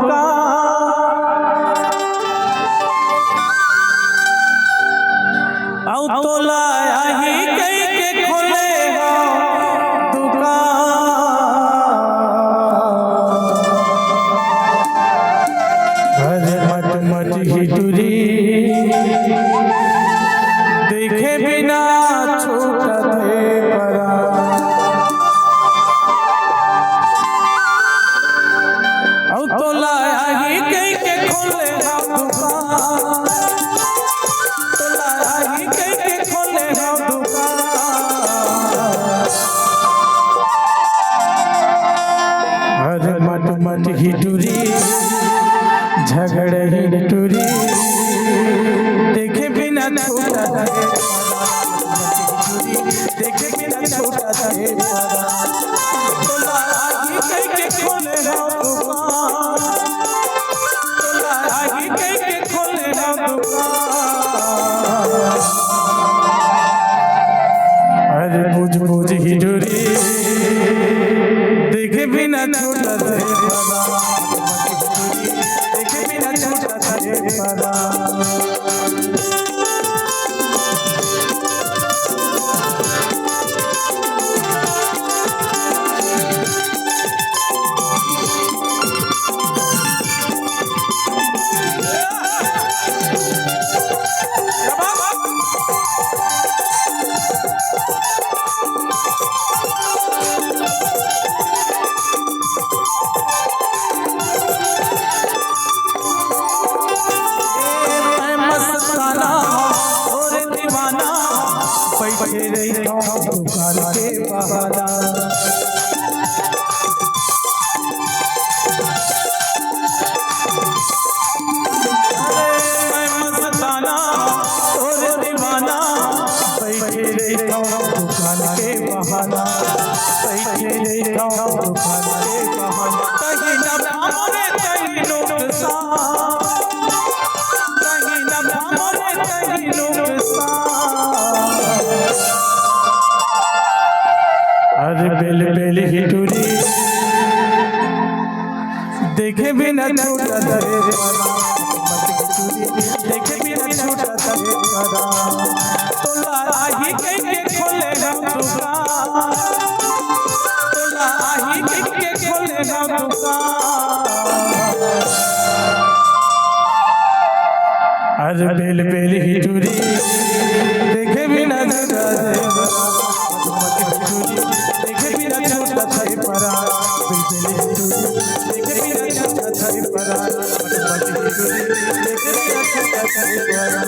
दुकान औ तोला आही कई के खोले हो दुकान। अरे मत मत ही तुरी देखे बिना छूटा थे परा। औ तोला आही कई के खोले हो दुकान। तोला आही कई के खोले हो दुकान। अरे मट मट ही टूरी झगड़े ही टूरी देखे बिना छूटा थे देखे बिना छूटा थे परा। तोला आही कई के खोले हो दुकान। तोला आही कई के खोले हो दुकान। अरे बुझ बुझ ही डोरी देखे बिना छूटा थे परा। देखे बिना छूटा थे परा। बैठे रही दुकान के बहाना। मैं मस्ताना और दीवाना बैठे रही दुकान के बहाना। बैठे रही दुकान के बहाना। कहीं न मोरे कहीं नुकसान कहीं न मोरे कहीं नुकसान। अरे बेल बेल ही टूरी देखे बिना छूटा थे परा। देखे बिना छूटा थे परा। तोला आही कई के खोले हो दुकान। तोला आही कई के खोले हो दुकान। अरे बेल बेल ही टूरी देखे बिना छूटा थे परा। देखे बिना छूटा थे परा। बेल बेल ही टूरी देखे बिना छूटा थे परा। देखे बिना छूटा थे परा।